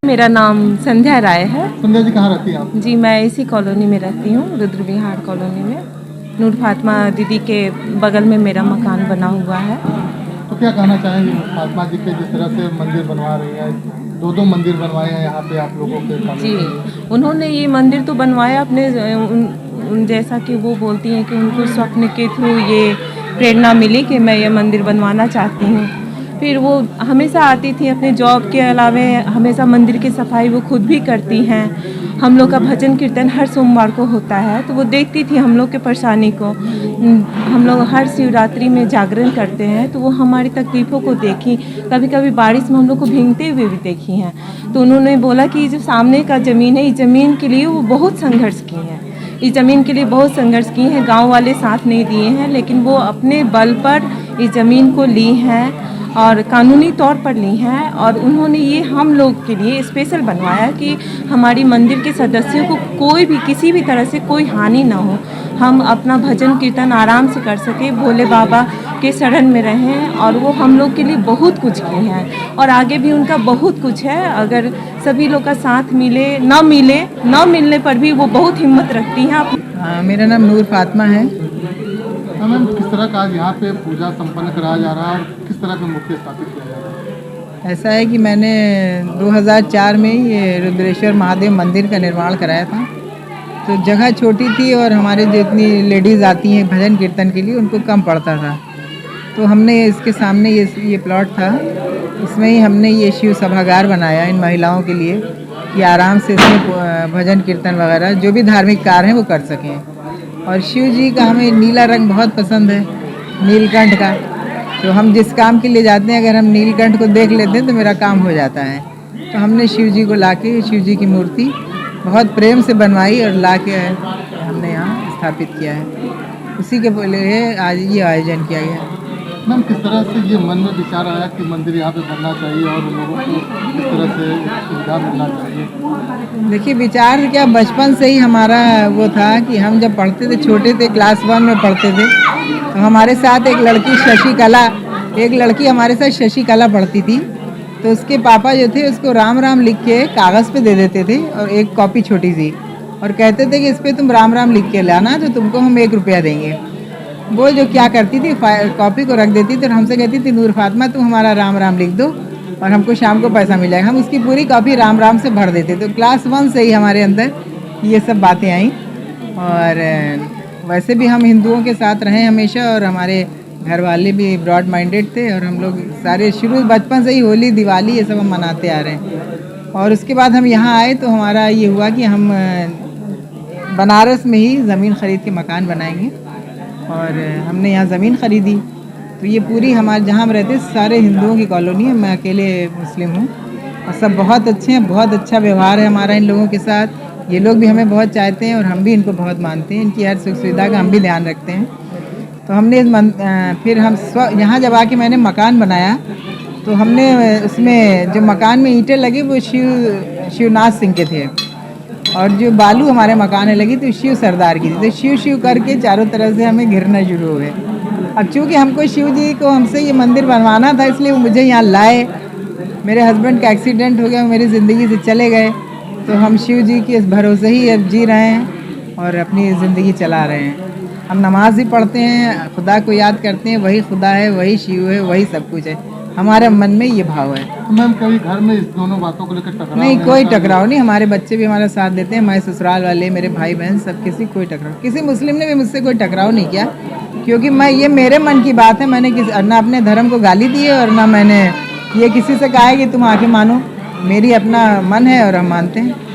मेरा नाम संध्या राय है। संध्या जी कहाँ रहती हैं आप? जी मैं इसी कॉलोनी में रहती हूँ, रुद्र विहार कॉलोनी में। नूर फातिमा दीदी के बगल में मेरा मकान बना हुआ है। तो क्या कहना चाहेंगे फातिमा जी के जिस तरह से मंदिर बनवा रही हैं, दो मंदिर बनवाए हैं यहाँ पे आप लोगों के? जी उन्होंने ये मंदिर तो बनवाया अपने जैसा कि वो बोलती हैं कि उनको स्वप्न के थ्रू ये प्रेरणा मिली कि मैं ये मंदिर बनवाना चाहती हूँ। फिर वो हमेशा आती थी, अपने जॉब के अलावे हमेशा मंदिर की सफाई वो खुद भी करती हैं। हम लोग का भजन कीर्तन हर सोमवार को होता है, तो वो देखती थी हम लोग के परेशानी को। हम लोग हर शिवरात्रि में जागरण करते हैं, तो वो हमारी तकलीफ़ों को देखी। कभी कभी बारिश में हम लोग को भीगते हुए भी देखी हैं। तो उन्होंने बोला कि जो सामने का ज़मीन है, इस ज़मीन के लिए वो बहुत संघर्ष की हैं। इस ज़मीन के लिए बहुत संघर्ष की हैं। गाँव वाले साथ नहीं दिए हैं, लेकिन वो अपने बल पर इस ज़मीन को ली हैं और कानूनी तौर पर ली हैं। और उन्होंने ये हम लोग के लिए स्पेशल बनवाया कि हमारी मंदिर के सदस्यों को कोई भी किसी भी तरह से कोई हानि ना हो, हम अपना भजन कीर्तन आराम से कर सकें, भोले बाबा के शरण में रहें। और वो हम लोग के लिए बहुत कुछ की हैं और आगे भी उनका बहुत कुछ है। अगर सभी लोग का साथ न मिलने पर भी वो बहुत हिम्मत रखती हैं। मेरा नाम नूर फातिमा है। मैम किस तरह का आज यहाँ पे पूजा संपन्न कराया जा रहा है और किस तरह का मूर्ति स्थापित किया जा रहा है? ऐसा है कि मैंने 2004 में ये रुद्रेश्वर महादेव मंदिर का निर्माण कराया था। तो जगह छोटी थी और हमारे जितनी लेडीज़ आती हैं भजन कीर्तन के लिए उनको कम पड़ता था। तो हमने इसके सामने ये प्लॉट था, इसमें ही हमने ये शिव सभागार बनाया इन महिलाओं के लिए कि आराम से इसमें भजन कीर्तन वगैरह जो भी धार्मिक कार्य हैं वो कर सकें। और शिव जी का हमें नीला रंग बहुत पसंद है, नीलकंठ का। तो हम जिस काम के लिए जाते हैं, अगर हम नीलकंठ को देख लेते हैं तो मेरा काम हो जाता है। तो हमने शिव जी को लाके शिव जी की मूर्ति बहुत प्रेम से बनवाई और लाके हमने यहाँ स्थापित किया है। उसी के लिए आज ये आयोजन किया गया। मैम किस तरह से ये मन में विचार आया कि मंदिर यहाँ पे बनना चाहिए और लोगों को किस तरह से सुविधा मिलना चाहिए? देखिए विचार क्या, बचपन से ही हमारा वो था कि हम जब पढ़ते थे, छोटे थे, क्लास 1 में पढ़ते थे, तो हमारे साथ एक लड़की हमारे साथ शशिकला पढ़ती थी। तो उसके पापा जो थे उसको राम राम लिख के कागज़ पे दे देते थे और एक कॉपी छोटी सी, और कहते थे कि इस पर तुम राम राम लिख के लाना तो तुमको हम 1 रुपया देंगे। वो जो क्या करती थी, कॉपी को रख देती थी और हमसे कहती थी नूर फातिमा तुम हमारा राम राम लिख दो और हमको शाम को पैसा मिल जाएगा। हम उसकी पूरी कॉपी राम राम से भर देते। तो क्लास 1 से ही हमारे अंदर ये सब बातें आई। और वैसे भी हम हिंदुओं के साथ रहे हमेशा और हमारे घर वाले भी ब्रॉड माइंडेड थे और हम लोग सारे शुरू बचपन से ही होली दिवाली ये सब हम मनाते आ रहे हैं। और उसके बाद हम यहाँ आए तो हमारा ये हुआ कि हम बनारस में ही ज़मीन ख़रीद के मकान बनाएंगे। और हमने यहाँ ज़मीन ख़रीदी। तो ये पूरी हमारे जहाँ हम रहते सारे हिंदुओं की कॉलोनी है, मैं अकेले मुस्लिम हूँ और सब बहुत अच्छे हैं। बहुत अच्छा व्यवहार है हमारा इन लोगों के साथ। ये लोग भी हमें बहुत चाहते हैं और हम भी इनको बहुत मानते हैं। इनकी हर सुख सुविधा का हम भी ध्यान रखते हैं। तो हमने फिर हम यहाँ जब आके मैंने मकान बनाया तो हमने उसमें जो मकान में ईंटें लगी वो शिवनाथ सिंह के थे और जो बालू हमारे मकान में लगी तो शिव सरदार की थी। तो शिव शिव करके चारों तरफ से हमें घिरना शुरू हो गए। अब चूँकि हमको शिव जी को हमसे ये मंदिर बनवाना था, इसलिए वो मुझे यहाँ लाए। मेरे हस्बैंड का एक्सीडेंट हो गया, वो मेरी ज़िंदगी से चले गए। तो हम शिव जी के इस भरोसे ही अब जी रहे हैं और अपनी ज़िंदगी चला रहे हैं। हम नमाज भी पढ़ते हैं, खुदा को याद करते हैं, वही खुदा है, वही शिव है, वही सब कुछ है। हमारे मन में ये भाव है। तो मैम कभी घर में इस दोनों बातों को लेकर टकराव नहीं, कोई टकराव नहीं। हमारे बच्चे भी हमारा साथ देते हैं, हमारे ससुराल वाले, मेरे भाई बहन सब, कोई टकराव, किसी मुस्लिम ने भी मुझसे कोई टकराव नहीं किया, क्योंकि मैं, ये मेरे मन की बात है। मैंने ना अपने धर्म को गाली दी है और ना मैंने ये किसी से कहा है कि तुम आके मानो। मेरी अपना मन है और हम मानते हैं।